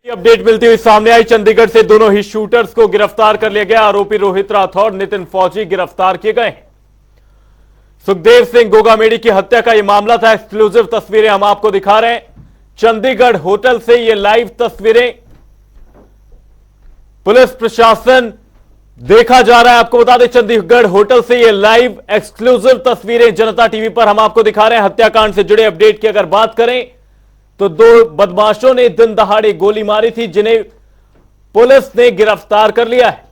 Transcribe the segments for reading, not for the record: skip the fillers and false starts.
Update मिलती हुई सामने आई। चंडीगढ़ से दोनों ही शूटर्स को गिरफ्तार कर लिया गया। आरोपी रोहित राठौर, नितिन फौजी गिरफ्तार किए गए। सुखदेव सिंह गोगामेडी की हत्या का यह मामला था। एक्सक्लूसिव तस्वीरें हम आपको दिखा रहे हैं। चंडीगढ़ होटल से ये लाइव तस्वीरें पुलिस प्रशासन देखा जा रहा है। आपको बता दें, चंडीगढ़ होटल से ये लाइव एक्सक्लूसिव तस्वीरें जनता टीवी पर हम आपको दिखा रहे हैं। हत्याकांड से जुड़े अपडेट की अगर बात करें तो दो बदमाशों ने दिन दहाड़े गोली मारी थी, जिन्हें पुलिस ने गिरफ्तार कर लिया है।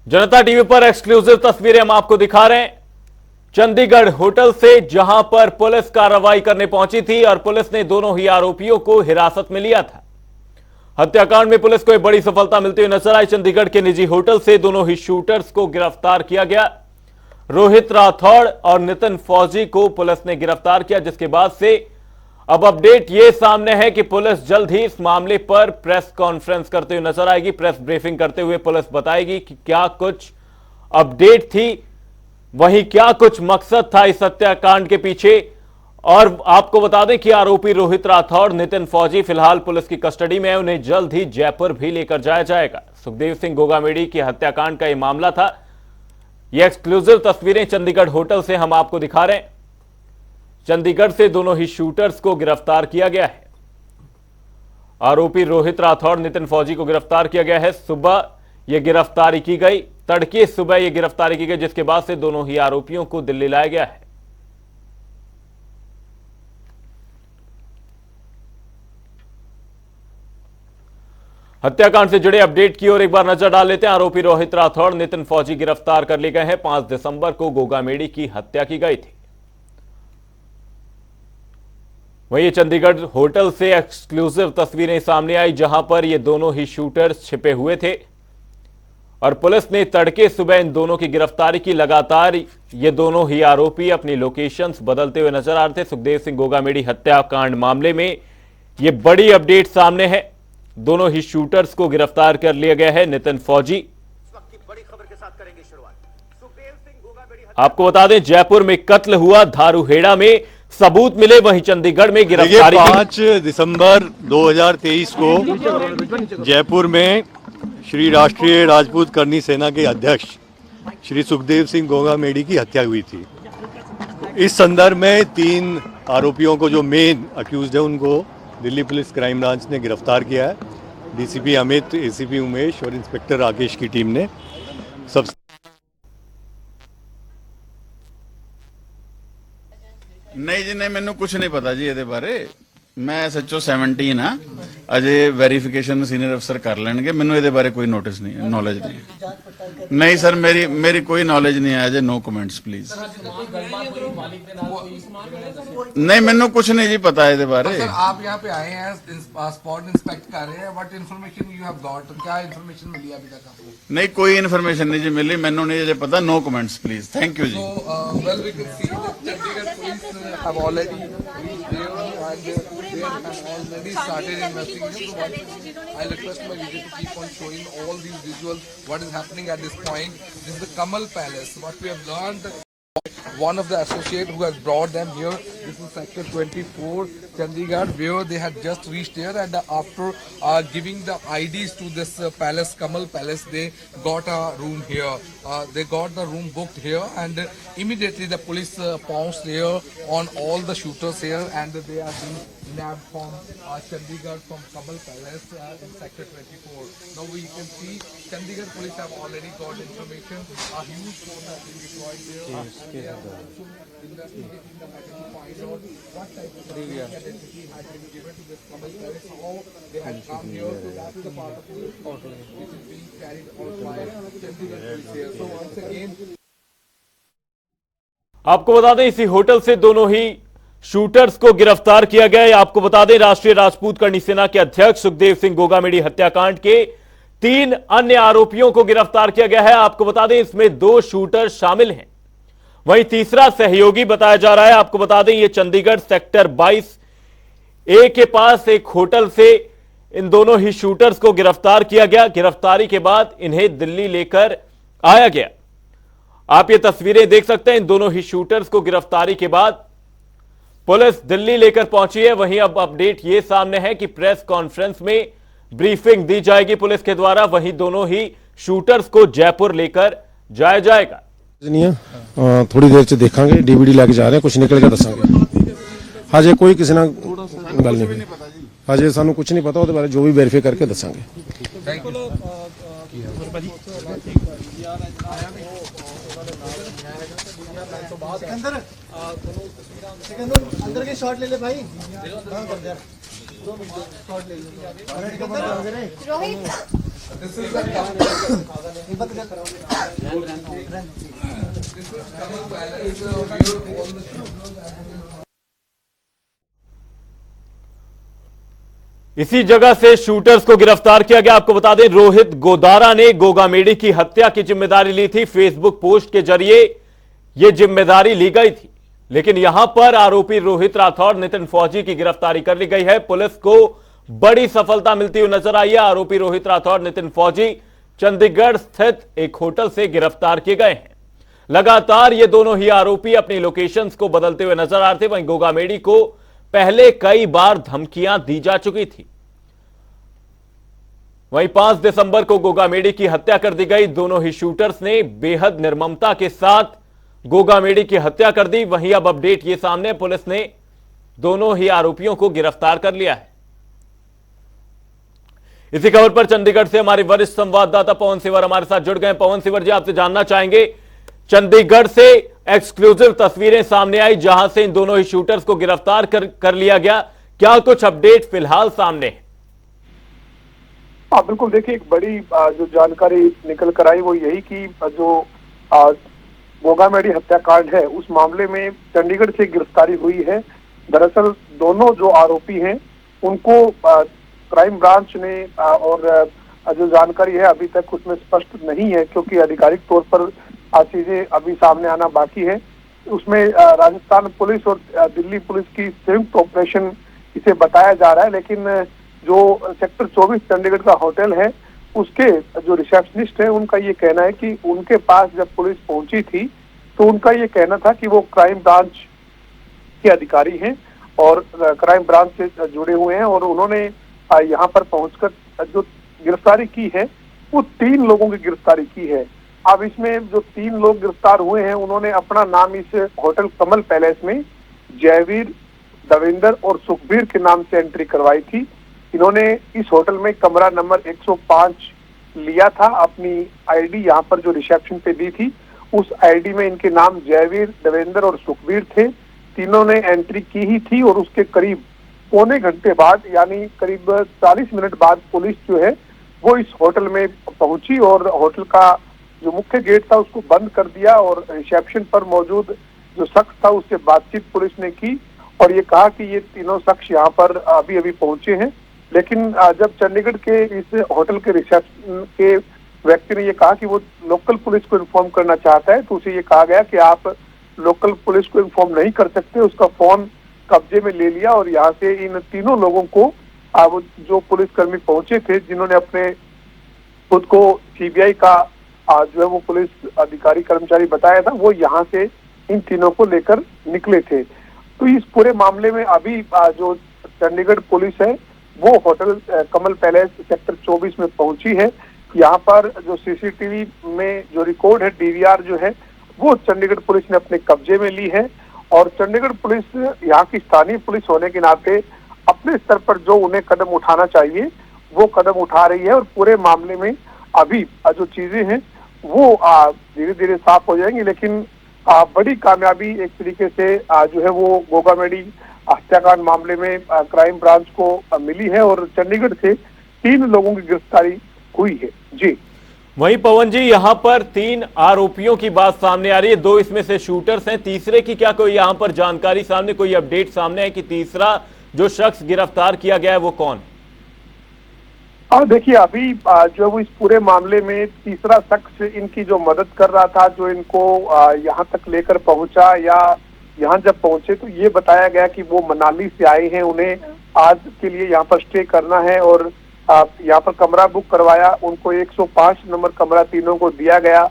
जनता टीवी पर एक्सक्लूसिव तस्वीरें हम आपको दिखा रहे हैं। चंडीगढ़ होटल से, जहां पर पुलिस कार्रवाई करने पहुंची थी और पुलिस ने दोनों ही आरोपियों को हिरासत में लिया था। हत्याकांड में पुलिस को एक बड़ी सफलता मिलती हुई नजर आई। चंडीगढ़ के निजी होटल से दोनों ही शूटर्स को गिरफ्तार किया गया। रोहित राठौड़ और नितिन फौजी को पुलिस ने गिरफ्तार किया, जिसके बाद से अब अपडेट यह सामने है कि पुलिस जल्द ही इस मामले पर प्रेस कॉन्फ्रेंस करते हुए नजर आएगी। प्रेस ब्रीफिंग करते हुए पुलिस बताएगी कि क्या कुछ अपडेट थी, वहीं क्या कुछ मकसद था इस हत्याकांड के पीछे। और आपको बता दें कि आरोपी रोहित राठौड़, नितिन फौजी फिलहाल पुलिस की कस्टडी में है। उन्हें जल्द ही जयपुर भी लेकर जाया जाएगा। सुखदेव सिंह गोगामेडी की हत्याकांड का यह मामला था। ये एक्सक्लूसिव तस्वीरें चंडीगढ़ होटल से हम आपको दिखा रहे हैं। चंडीगढ़ से दोनों ही शूटर्स को गिरफ्तार किया गया है। आरोपी रोहित राठौड़, नितिन फौजी को गिरफ्तार किया गया है। सुबह यह गिरफ्तारी की गई, तड़के सुबह यह गिरफ्तारी की गई, जिसके बाद से दोनों ही आरोपियों को दिल्ली लाया गया है। हत्याकांड से जुड़े अपडेट की ओर एक बार नजर डाल लेते हैं। आरोपी रोहित राठौड़, नितिन फौजी गिरफ्तार कर लिए गए हैं। 5 दिसंबर को गोगामेडी की हत्या की गई थी। वहीं चंडीगढ़ होटल से एक्सक्लूसिव तस्वीरें सामने आई, जहां पर ये दोनों ही शूटर्स छिपे हुए थे और पुलिस ने तड़के सुबह इन दोनों की गिरफ्तारी की। लगातार ये दोनों ही आरोपी अपनी लोकेशंस बदलते हुए नजर आ रहे थे। सुखदेव सिंह गोगामेडी हत्याकांड मामले में ये बड़ी अपडेट सामने है। दोनों ही शूटर्स को गिरफ्तार कर लिया गया है। नितिन फौजी, बड़ी खबर के साथ करेंगे शुरुआत। सुखदेव सिंह गोगामेडी आपको बता दें, जयपुर में कत्ल हुआ, धारूहेड़ा में सबूत मिले, वहीं चंडीगढ़ में गिरफ्तारी। 5 दिसंबर 2023 को जयपुर में श्री राष्ट्रीय राजपूत करनी सेना के अध्यक्ष श्री सुखदेव सिंह गोगामेडी की हत्या हुई थी। इस संदर्भ में 3 आरोपियों को, जो मेन अक्यूज्ड है, उनको दिल्ली पुलिस क्राइम ब्रांच ने गिरफ्तार किया है। डीसीपी अमित, एसीपी उमेश और इंस्पेक्टर राकेश की टीम ने। सब नहीं जी, नहीं, मैनू कुछ नहीं पता जी ये बारे। मैं SHO 17 हाँ, अजे वेरीफिकेशन सीनियर अफसर कर लेंगे। मैनू ये बारे कोई नोटिस नहीं, नॉलेज नहीं। नहीं सर, मेरी कोई नॉलेज नहीं है। अजे नो कमेंट्स प्लीज। नहीं, मैनू कुछ नहीं जी पता है बारे। सर, आप यहाँ पे आए हैं, स्पॉट इंस्पेक्ट कर रहे हैं, what information you have got? क्या इन्फॉर्मेशन मिली अभी तक आपको? नहीं, कोई इन्फॉर्मेशन नहीं जी मिली, मैनू नहीं अजे पता। No comments please, thank you ji. Well, we can see that Chandigarh police have already reached there and they have already started investigation. So I request my video to keep on showing all these visuals, what is happening at this point. This is the Kamal Palace. What we have learned, one of the associate who has brought them here. This is sector 24, Chandigarh, where they had just reached here, and after giving the IDs to this palace, Kamal Palace, they got a room here. They got the room booked here, and immediately the police pounced here on all the shooters here, and they are being nabbed from Chandigarh, from Kamal Palace in sector 24. Now we can see Chandigarh police have already got information. A huge force has been deployed there. And they are also investigating the matter to find out what type of identity has been given to this Kamal Palace, how they had come here. So that is the part of the which is being carried out by Chandigarh police here. So once again, आपको बता दें, इसी hotel से दोनों ही shooters को गिरफ्तार किया गया है। आपको बता दें, राष्ट्रीय राजपूत करनी सेना के अध्यक्ष सुखदेव सिंह गोगामेडी हत्याकांड के 3 अन्य आरोपियों को गिरफ्तार किया गया है। आपको बता दें, इसमें 2 शूटर शामिल हैं, वहीं तीसरा सहयोगी बताया जा रहा है। आपको बता दें, यह चंडीगढ़ सेक्टर 22A के पास एक होटल से इन दोनों ही शूटर्स को गिरफ्तार किया गया। गिरफ्तारी के बाद इन्हें दिल्ली लेकर आया गया। आप ये तस्वीरें देख सकते हैं। इन दोनों ही शूटर्स को गिरफ्तारी के बाद पुलिस दिल्ली लेकर पहुंची है। वहीं अब अपडेट ये सामने है कि प्रेस कॉन्फ्रेंस में ब्रीफिंग दी जाएगी पुलिस के द्वारा। वहीं दोनों ही शूटर्स को जयपुर लेकर जाया जाएगा। थोड़ी देर से देखेंगे, डीवीडी लेके जा रहे हैं, कुछ निकल के दसांगे। हजे कोई किसी ना गल नहीं, हजे सानू कुछ नहीं पता, बारे जो भी वेरीफाई करके दसांगे। अंदर के शॉट ले ले भाई, इसी जगह से शूटर्स को गिरफ्तार किया गया। आपको बता दें, रोहित गोदारा ने गोगा मेडी की हत्या की जिम्मेदारी ली थी। फेसबुक पोस्ट के जरिए यह जिम्मेदारी ली गई थी, लेकिन यहां पर आरोपी रोहित राठौर, नितिन फौजी की गिरफ्तारी कर ली गई है। पुलिस को बड़ी सफलता मिलती हुई नजर आई है। आरोपी रोहित राठौर, नितिन फौजी चंडीगढ़ स्थित एक होटल से गिरफ्तार किए गए हैं। लगातार ये दोनों ही आरोपी अपनी लोकेशंस को बदलते हुए नजर आ रहे थे। वहीं गोगा मेडी को पहले कई बार धमकियां दी जा चुकी थी। वहीं 5 दिसंबर को गोगा मेडी की हत्या कर दी गई। दोनों ही शूटर्स ने बेहद निर्ममता के साथ गोगा मेडी की हत्या कर दी। वहीं अब अपडेट ये सामने, पुलिस ने दोनों ही आरोपियों को गिरफ्तार कर लिया है। इसी खबर पर चंडीगढ़ से हमारे वरिष्ठ संवाददाता पवन सिवर हमारे साथ जुड़ गए। पवन सिवर जी, आपसे जानना चाहेंगे, चंडीगढ़ से एक्सक्लूसिव तस्वीरें सामने आई जहां से इन दोनों ही शूटर्स को गिरफ्तार कर लिया गया। क्या कुछ अपडेट फिलहाल सामने है? हाँ बिल्कुल, देखिए एक बड़ी जो जानकारी निकल कर आई वो यही कि जो गोगा मेडी हत्याकांड है उस मामले में चंडीगढ़ से गिरफ्तारी हुई है। दरअसल दोनों जो आरोपी हैं उनको क्राइम ब्रांच ने और जो जानकारी है अभी तक उसमें स्पष्ट नहीं है, क्योंकि आधिकारिक तौर पर चीजें अभी सामने आना बाकी है। उसमें राजस्थान पुलिस और दिल्ली पुलिस की संयुक्त ऑपरेशन इसे बताया जा रहा है, लेकिन जो सेक्टर 24 चंडीगढ़ का होटल है उसके जो रिसेप्शनिस्ट है उनका ये कहना है कि उनके पास जब पुलिस पहुंची थी तो उनका ये कहना था कि वो क्राइम ब्रांच के अधिकारी हैं और क्राइम ब्रांच से जुड़े हुए हैं, और उन्होंने यहाँ पर पहुंचकर जो गिरफ्तारी की है वो 3 लोगों की गिरफ्तारी की है। अब इसमें जो 3 लोग गिरफ्तार हुए हैं उन्होंने अपना नाम इस होटल कमल पैलेस में जयवीर, देवेंद्र और सुखबीर के नाम से एंट्री करवाई थी। इन्होंने इस होटल में कमरा नंबर 105 लिया था। अपनी आईडी यहाँ पर जो रिसेप्शन पे दी थी उस आईडी में इनके नाम जयवीर, देवेंद्र और सुखबीर थे। तीनों ने एंट्री की ही थी और उसके करीब पौने घंटे बाद, यानी करीब 40 मिनट बाद पुलिस जो है वो इस होटल में पहुंची और होटल का जो मुख्य गेट था उसको बंद कर दिया और रिसेप्शन पर मौजूद जो शख्स था उससे बातचीत पुलिस ने की और ये कहा कि ये तीनों शख्स यहाँ पर अभी अभी पहुंचे हैं। लेकिन जब चंडीगढ़ के इस होटल के रिसेप्शन के व्यक्ति ने ये कहा कि वो लोकल पुलिस को इन्फॉर्म करना चाहता है, तो उसे ये कहा गया कि आप लोकल पुलिस को इन्फॉर्म नहीं कर सकते। उसका फोन कब्जे में ले लिया और यहाँ से इन तीनों लोगों को जो पुलिसकर्मी पहुंचे थे जिन्होंने अपने खुद को सीबीआई का जो है वो पुलिस अधिकारी कर्मचारी बताया था, वो यहाँ से इन तीनों को लेकर निकले थे। तो इस पूरे मामले में अभी जो चंडीगढ़ पुलिस है वो होटल कमल पैलेस सेक्टर 24 में पहुंची है। यहाँ पर जो सीसीटीवी में जो रिकॉर्ड है, डीवीआर जो है वो चंडीगढ़ पुलिस ने अपने कब्जे में ली है और चंडीगढ़ पुलिस यहाँ की स्थानीय पुलिस होने के नाते अपने स्तर पर जो उन्हें कदम उठाना चाहिए वो कदम उठा रही है और पूरे मामले में अभी जो चीजें हैं वो धीरे धीरे साफ हो जाएंगी। लेकिन बड़ी कामयाबी एक तरीके से जो है वो गोगा मेडी हत्याकांड मामले में क्राइम ब्रांच को मिली है और चंडीगढ़ से 3 लोगों की गिरफ्तारी हुई है। जी वहीं पवन जी, यहां पर 3 आरोपियों की बात सामने आ रही है, 2 इसमें से शूटर्स हैं। तीसरे की क्या कोई यहां पर जानकारी सामने, कोई अपडेट सामने है कि तीसरा जो शख्स गिरफ्तार किया गया है वो कौन? देखिए अभी जो वो इस पूरे मामले में तीसरा शख्स इनकी जो मदद कर रहा था, जो इनको यहाँ तक लेकर पहुंचा या यहाँ जब पहुंचे तो ये बताया गया कि वो मनाली से आए हैं, उन्हें आज के लिए यहाँ पर स्टे करना है और यहाँ पर कमरा बुक करवाया। उनको 105 नंबर कमरा तीनों को दिया गया।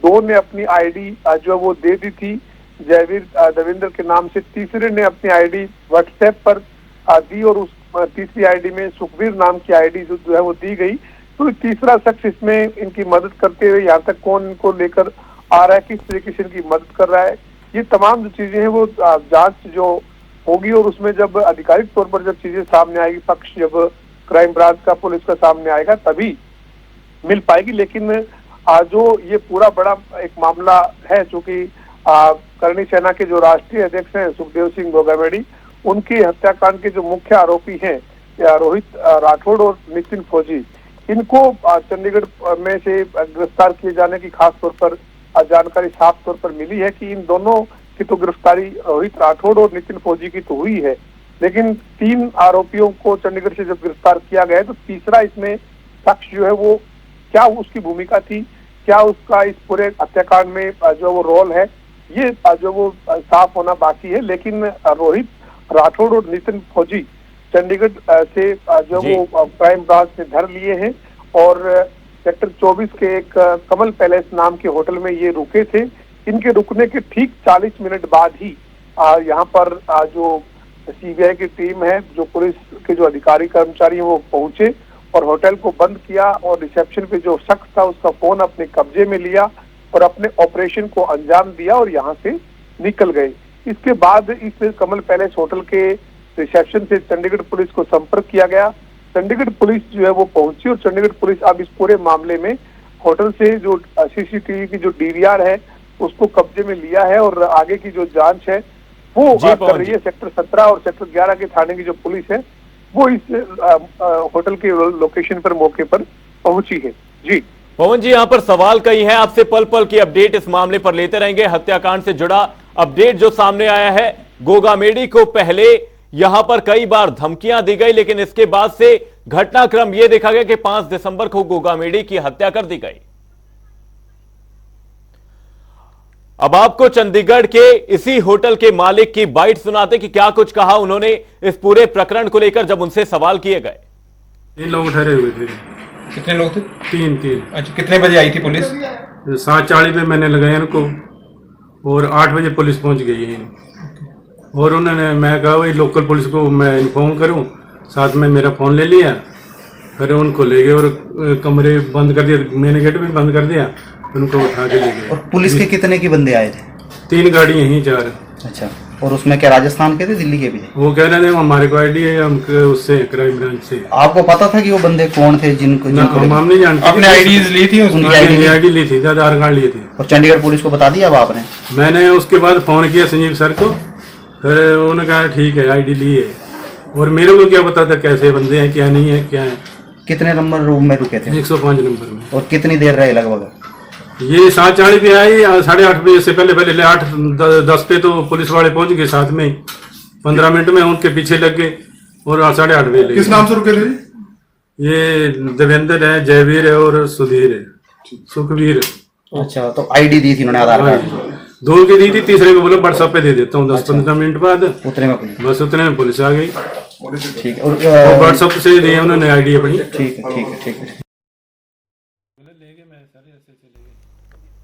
2 ने अपनी आईडी जो वो दे दी थी, जयवीर देवेंद्र के नाम से, तीसरे ने अपनी आईडी व्हाट्सएप पर दी और उस तीसरी आईडी में सुखबीर नाम की आईडी जो है वो दी गई। तो तीसरा शख्स इसमें इनकी मदद करते हुए यहाँ तक कौन इनको लेकर आ रहा है, किस तरीके से इनकी मदद कर रहा है, ये तमाम जो चीजें हैं वो जांच जो होगी और उसमें जब आधिकारिक तौर पर जब चीजें सामने आएगी, पक्ष जब क्राइम ब्रांच का, पुलिस का सामने आएगा तभी मिल पाएगी। लेकिन जो ये पूरा बड़ा एक मामला है, चूंकि करणी सेना के जो राष्ट्रीय अध्यक्ष हैं सुखदेव सिंह गोगामेडी, उनकी हत्याकांड के जो मुख्य आरोपी हैं रोहित राठौड़ और नितिन फौजी, इनको चंडीगढ़ में से गिरफ्तार किए जाने की खास तौर पर जानकारी साफ तौर पर मिली है कि इन दोनों की तो गिरफ्तारी रोहित राठौड़ और नितिन फौजी की तो हुई है, लेकिन 3 आरोपियों को चंडीगढ़ से जब गिरफ्तार किया गया है तो तीसरा इसमें शख्स जो है वो क्या उसकी भूमिका थी, क्या उसका इस पूरे हत्याकांड में जो वो रोल है, ये जो वो साफ होना बाकी है। लेकिन रोहित राठौड़ और नितिन फौजी चंडीगढ़ से जो वो क्राइम ब्रांच ने धर लिए हैं और सेक्टर 24 के एक कमल पैलेस नाम के होटल में ये रुके थे। इनके रुकने के ठीक 40 मिनट बाद ही यहाँ पर जो सीबीआई की टीम है, जो पुलिस के जो अधिकारी कर्मचारी हैं वो पहुंचे और होटल को बंद किया और रिसेप्शन पे जो शख्स था उसका फोन अपने कब्जे में लिया और अपने ऑपरेशन को अंजाम दिया और यहाँ से निकल गए। इसके बाद इस कमल पैलेस होटल के रिसेप्शन से चंडीगढ़ पुलिस को संपर्क किया गया। चंडीगढ़ पुलिस जो है वो पहुंची और चंडीगढ़ पुलिस अब इस पूरे मामले में होटल से जो सीसीटीवी की जो डीवीआर है उसको कब्जे में लिया है और आगे की जो जांच है वो कर रही है। सेक्टर 17 और सेक्टर 11 के थाने की जो पुलिस है वो इस होटल के लोकेशन पर, मौके पर पहुंची है। जी पवन जी, यहाँ पर सवाल कई है, आपसे पल पल की अपडेट इस मामले पर लेते रहेंगे। हत्याकांड से जुड़ा अपडेट जो सामने आया है, गोगामेडी को पहले यहां पर कई बार धमकियां दी गई, लेकिन इसके बाद से घटनाक्रम यह देखा गया कि 5 दिसंबर को गोगामेडी की हत्या कर दी गई। अब आपको चंडीगढ़ के इसी होटल के मालिक की बाइट सुनाते कि क्या कुछ कहा उन्होंने इस पूरे प्रकरण को लेकर जब उनसे सवाल किए गए। 3 लोग ठहरे हुए थे। कितने लोग थे? 3। अच्छा, कितने बजे आई थी पुलिस? 7:40 पे मैंने लगाया इनको और 8 बजे पुलिस पहुंच गई है और उन्होंने, मैं कहा वही लोकल पुलिस को मैं इन्फॉर्म करूं, साथ में मेरा फ़ोन ले लिया, फिर उनको ले गए और कमरे बंद कर दिया, मैंने गेट भी बंद कर दिया, उनको उठा के ले गए। और पुलिस के कितने के बंदे आए थे? 3 गाड़ियाँ ही, 4। अच्छा, और उसमें क्या राजस्थान के थे, दिल्ली के भी थे? वो कह रहे थे हमारे को आईडी है, हम उससे क्राइम ब्रांच से। आपको पता था कि वो बंदे कौन थे जिनको हम नहीं जानते। आपने आईडीज ली थी? आईडी ली थी, आधार कार्ड लिए थे। और चंडीगढ़ पुलिस को बता दिया अब आपने? मैंने उसके बाद फोन किया संजीव सर को, फिर उन्होंने कहा ठीक है आईडी ली है, और मेरे को क्या पता था कैसे बंदे हैं, क्या नहीं है, क्या है। कितने नंबर रूम में रुके थे? 105 नंबर में। और कितनी देर रहे लगभग? ये 7:40 पे आई, 8:30 बजे से पहले 8:10 पे तो पुलिस वाले पहुंच गए साथ में, 15 मिनट में उनके पीछे लग गए और 8:30 बजे। किस नाम से रुके थे? ये देवेंद्र है, जयवीर है और सुधीर है, सुखवीर। अच्छा, तो आईडी दी थी उन्होंने, आधार कार्ड? 2 की दी थी, तीसरे को बोला व्हाट्सएप पे दे देता हूँ 10-15 मिनट बाद। उतने में पुलिस? बस उतने में पुलिस आ गई। ठीक है, और व्हाट्सएप से दी उन्होंने आईडी अपनी। ठीक है, ठीक है, ठीक है।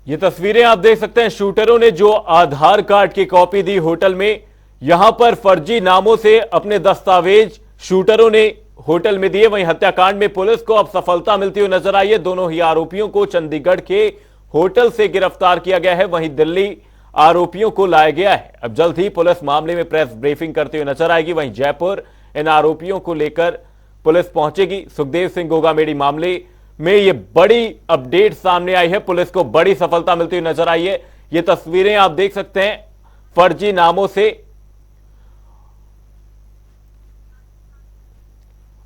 ये तस्वीरें आप देख सकते हैं, शूटरों ने जो आधार कार्ड की कॉपी दी होटल में, यहां पर फर्जी नामों से अपने दस्तावेज शूटरों ने होटल में दिए। वहीं हत्याकांड में पुलिस को अब सफलता मिलती हुई नजर आई है। दोनों ही आरोपियों को चंडीगढ़ के होटल से गिरफ्तार किया गया है, वहीं दिल्ली आरोपियों को लाया गया है। अब जल्द ही पुलिस मामले में प्रेस ब्रीफिंग करते हुए नजर आएगी। वहीं जयपुर इन आरोपियों को लेकर पुलिस पहुंचेगी। सुखदेव सिंह गोगामेडी मामले में ये बड़ी अपडेट सामने आई है, पुलिस को बड़ी सफलता मिलती हुई नजर आई है। ये तस्वीरें आप देख सकते हैं, फर्जी नामों से,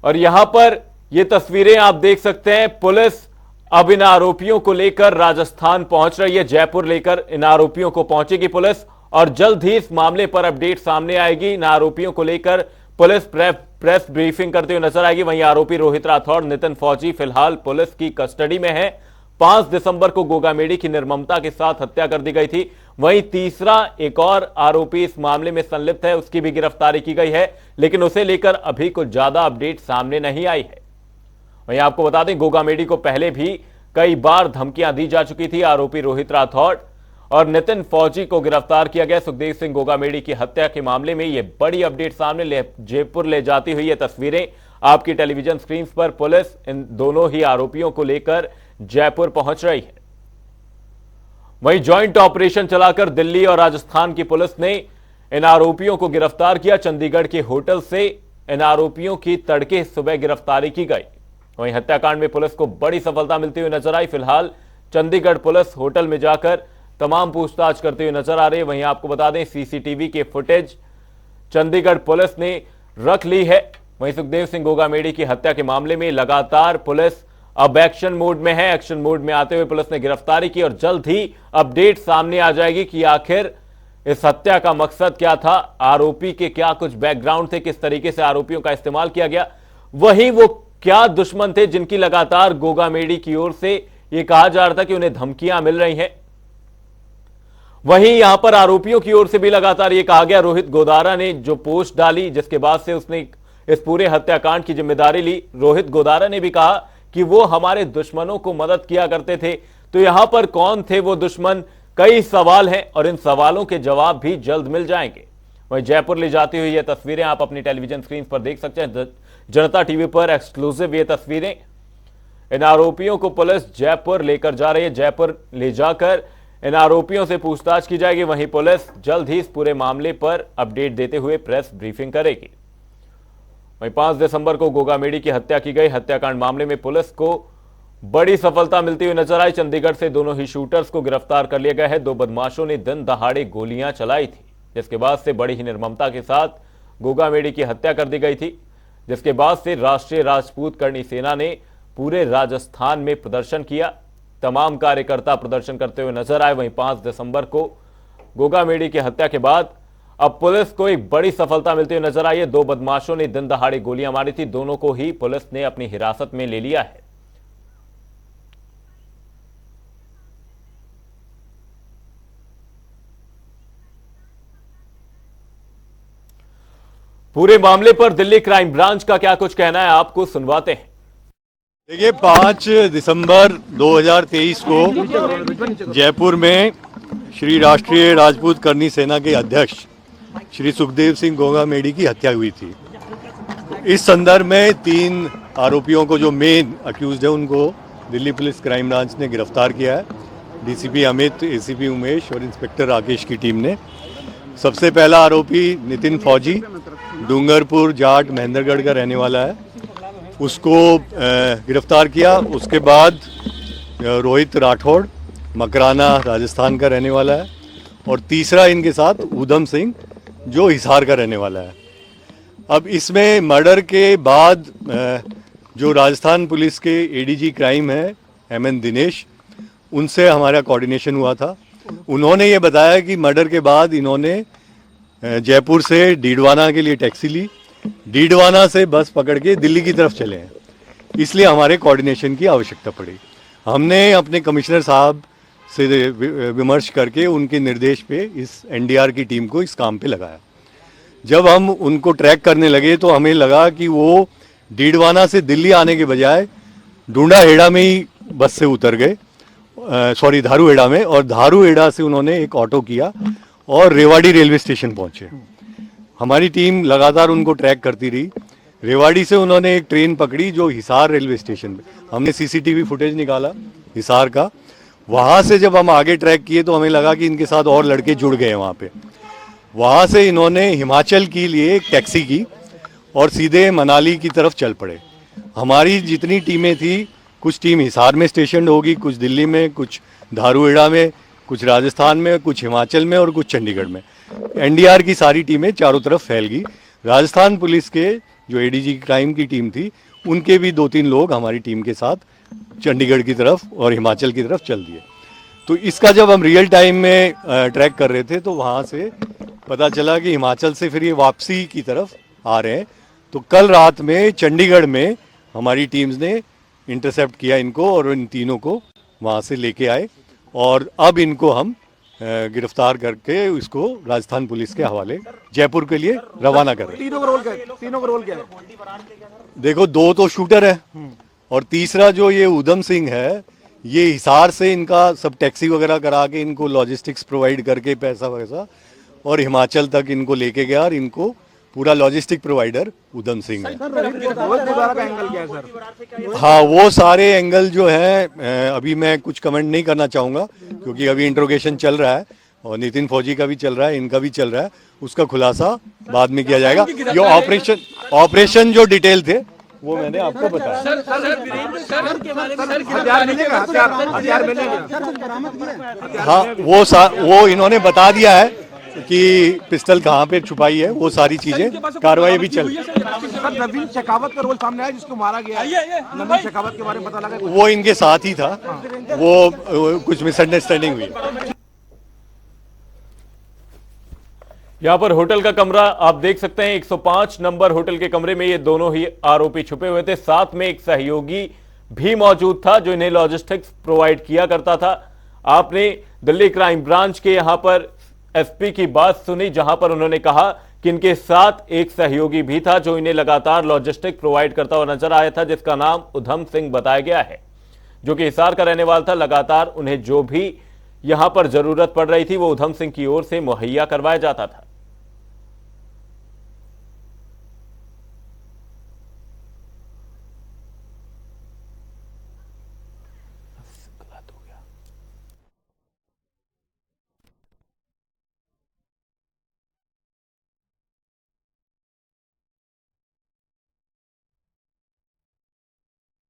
और यहां पर ये तस्वीरें आप देख सकते हैं, पुलिस अब इन आरोपियों को लेकर राजस्थान पहुंच रही है। जयपुर लेकर इन आरोपियों को पहुंचेगी पुलिस और जल्द ही इस मामले पर अपडेट सामने आएगी। इन आरोपियों को लेकर पुलिस प्रेस ब्रीफिंग करते हुए नजर आएगी। वहीं आरोपी रोहित राठौड़, नितिन फौजी फिलहाल पुलिस की कस्टडी में है। 5 दिसंबर को गोगामेडी की निर्ममता के साथ हत्या कर दी गई थी। वहीं तीसरा एक और आरोपी इस मामले में संलिप्त है, उसकी भी गिरफ्तारी की गई है, लेकिन उसे लेकर अभी कुछ ज्यादा अपडेट सामने नहीं आई है। वहीं आपको बता दें, गोगामेडी को पहले भी कई बार धमकियां दी जा चुकी थी आरोपी रोहित राठौड़, और नितिन फौजी को गिरफ्तार किया गया। सुखदेव सिंह गोगामेडी की हत्या के मामले में यह बड़ी अपडेट सामने जयपुर ले जाती हुई ये तस्वीरें आपकी टेलीविजन स्क्रीन पर। पुलिस इन दोनों ही आरोपियों को लेकर जयपुर पहुंच रही है। वहीं जॉइंट ऑपरेशन चलाकर दिल्ली और राजस्थान की पुलिस ने इन आरोपियों को गिरफ्तार किया। चंडीगढ़ के होटल से इन आरोपियों की तड़के सुबह गिरफ्तारी की गई। वहीं हत्याकांड में पुलिस को बड़ी सफलता मिलती हुई नजर आई। फिलहाल चंडीगढ़ पुलिस होटल में जाकर तमाम पूछताछ करते हुए नजर आ रही है। वहीं आपको बता दें सीसीटीवी के फुटेज चंडीगढ़ पुलिस ने रख ली है। वहीं सुखदेव सिंह गोगामेडी की हत्या के मामले में लगातार पुलिस अब एक्शन मोड में है। एक्शन मोड में आते हुए पुलिस ने गिरफ्तारी की और जल्द ही अपडेट सामने आ जाएगी कि आखिर इस हत्या का मकसद क्या था, आरोपी के क्या कुछ बैकग्राउंड थे, किस तरीके से आरोपियों का इस्तेमाल किया गया, वहीं वो क्या दुश्मन थे जिनकी लगातार गोगामेडी की ओर से यह कहा जा रहा था कि उन्हें धमकियां मिल रही हैं। वहीं यहां पर आरोपियों की ओर से भी लगातार यह कहा गया, रोहित गोदारा ने जो पोस्ट डाली जिसके बाद से उसने इस पूरे हत्याकांड की जिम्मेदारी ली, रोहित गोदारा ने भी कहा कि वो हमारे दुश्मनों को मदद किया करते थे। तो यहां पर कौन थे वो दुश्मन, कई सवाल हैं और इन सवालों के जवाब भी जल्द मिल जाएंगे। वहीं जयपुर ले जाती हुई ये तस्वीरें आप अपनी टेलीविजन स्क्रीन पर देख सकते हैं। जनता टीवी पर एक्सक्लूसिव ये तस्वीरें। इन आरोपियों को पुलिस जयपुर लेकर जा रही है। जयपुर ले जाकर इन आरोपियों से पूछताछ की जाएगी। वहीं पुलिस जल्द ही इस पूरे मामले पर अपडेट देते हुए प्रेस ब्रीफिंग करेगी। वहीं 5 दिसंबर को गोगामेडी की हत्या की गई। हत्याकांड मामले में पुलिस को बड़ी सफलता मिलती हुई नजर आई। चंडीगढ़ से दोनों ही शूटर्स को गिरफ्तार कर लिया गया है। 2 बदमाशों ने दिन दहाड़े गोलियां चलाई थी, जिसके बाद से बड़ी ही निर्ममता के साथ गोगामेडी की हत्या कर दी गई थी। जिसके बाद से राष्ट्रीय राजपूत करनी सेना ने पूरे राजस्थान में प्रदर्शन किया। तमाम कार्यकर्ता प्रदर्शन करते हुए नजर आए। वहीं 5 दिसंबर को गोगामेडी की हत्या के बाद अब पुलिस को एक बड़ी सफलता मिलती हुई नजर आई है। 2 बदमाशों ने दिन दहाड़े गोलियां मारी थी, दोनों को ही पुलिस ने अपनी हिरासत में ले लिया है। पूरे मामले पर दिल्ली क्राइम ब्रांच का क्या कुछ कहना है, आपको सुनवाते हैं। देखिए 5 दिसंबर 2023 को जयपुर में श्री राष्ट्रीय राजपूत करनी सेना के अध्यक्ष श्री सुखदेव सिंह गोगामेडी की हत्या हुई थी। इस संदर्भ में 3 आरोपियों को जो मेन अक्यूज्ड है उनको दिल्ली पुलिस क्राइम ब्रांच ने गिरफ्तार किया है। डीसीपी अमित, एसीपी उमेश और इंस्पेक्टर राकेश की टीम ने। सबसे पहला आरोपी नितिन फौजी डूंगरपुर जाट महेंद्रगढ़ का रहने वाला है, उसको गिरफ्तार किया। उसके बाद रोहित राठौड़ मकराना राजस्थान का रहने वाला है और तीसरा इनके साथ ऊधम सिंह जो हिसार का रहने वाला है। अब इसमें मर्डर के बाद जो राजस्थान पुलिस के एडीजी क्राइम है MN दिनेश, उनसे हमारा कोऑर्डिनेशन हुआ था। उन्होंने ये बताया कि मर्डर के बाद इन्होंने जयपुर से डीडवाना के लिए टैक्सी ली, डीडवाना से बस पकड़ के दिल्ली की तरफ चले हैं, इसलिए हमारे कोऑर्डिनेशन की आवश्यकता पड़ी। हमने अपने कमिश्नर साहब से विमर्श करके उनके निर्देश पे इस NDR की टीम को इस काम पे लगाया। जब हम उनको ट्रैक करने लगे तो हमें लगा कि वो डीडवाना से दिल्ली आने के बजाय ढूंढाहेड़ा में ही बस से उतर गए, सॉरी धारूहेड़ा में, और धारूहेड़ा से उन्होंने एक ऑटो किया और रेवाड़ी रेलवे स्टेशन पहुंचे। हमारी टीम लगातार उनको ट्रैक करती रही। रेवाड़ी से उन्होंने एक ट्रेन पकड़ी जो हिसार रेलवे स्टेशन पे, हमने CCTV फुटेज निकाला हिसार का। वहाँ से जब हम आगे ट्रैक किए तो हमें लगा कि इनके साथ और लड़के जुड़ गए वहाँ पे। वहाँ से इन्होंने हिमाचल के लिए एक टैक्सी की और सीधे मनाली की तरफ चल पड़े। हमारी जितनी टीमें थी, कुछ टीम हिसार में स्टेशन होगी, कुछ दिल्ली में, कुछ धारूहेड़ा में, कुछ राजस्थान में, कुछ हिमाचल में और कुछ चंडीगढ़ में। NDR की सारी टीमें चारों तरफ फैल गई। राजस्थान पुलिस के जो ADG क्राइम की टीम थी, उनके भी 2-3 लोग हमारी टीम के साथ चंडीगढ़ की तरफ और हिमाचल की तरफ चल दिए। तो इसका जब हम रियल टाइम में ट्रैक कर रहे थे तो वहाँ से पता चला कि हिमाचल से फिर ये वापसी की तरफ आ रहे हैं। तो कल रात में चंडीगढ़ में हमारी टीम्स ने इंटरसेप्ट किया इनको और इन तीनों को वहाँ से लेके आए और अब इनको हम गिरफ्तार करके इसको राजस्थान पुलिस के हवाले जयपुर के लिए रवाना कर रहे हैं। तीनों का रोल क्या है? देखो 2 तो शूटर है और तीसरा जो ये ऊधम सिंह है, ये हिसार से इनका सब टैक्सी वगैरह करा के इनको लॉजिस्टिक्स प्रोवाइड करके पैसा वैसा, और हिमाचल तक इनको लेके गया, और इनको पूरा लॉजिस्टिक प्रोवाइडर उधम सिंह है। हाँ, वो सारे एंगल जो है अभी मैं कुछ कमेंट नहीं करना चाहूँगा, क्योंकि अभी इंट्रोगेशन चल रहा है और नितिन फौजी का भी चल रहा है, इनका भी चल रहा है, उसका खुलासा बाद में किया जाएगा। ये ऑपरेशन जो डिटेल थे वो मैंने आपको बताया। हाँ, वो इन्होंने बता दिया है कि पिस्टल कहाँ पे छुपाई है, वो सारी चीजें, कार्रवाई भी चल। नवीन शेखावत का रोल सामने आया जिसको मारा गया, नवीन शेखावत के बारे में पता लगा? वो इनके साथ ही था, वो कुछ मिसअंडरस्टैंडिंग हुई। यहां पर होटल का कमरा आप देख सकते हैं, 105 नंबर होटल के कमरे में ये दोनों ही आरोपी छुपे हुए थे। साथ में एक सहयोगी भी मौजूद था जो इन्हें लॉजिस्टिक्स प्रोवाइड किया करता था। आपने दिल्ली क्राइम ब्रांच के यहां पर एसपी की बात सुनी, जहां पर उन्होंने कहा कि इनके साथ एक सहयोगी भी था जो इन्हें लगातार लॉजिस्टिक प्रोवाइड करता हुआ नजर आया था, जिसका नाम उधम सिंह बताया गया है, जो कि हिसार का रहने वाला था। लगातार उन्हें जो भी यहां पर जरूरत पड़ रही थी वो उधम सिंह की ओर से मुहैया करवाया जाता था।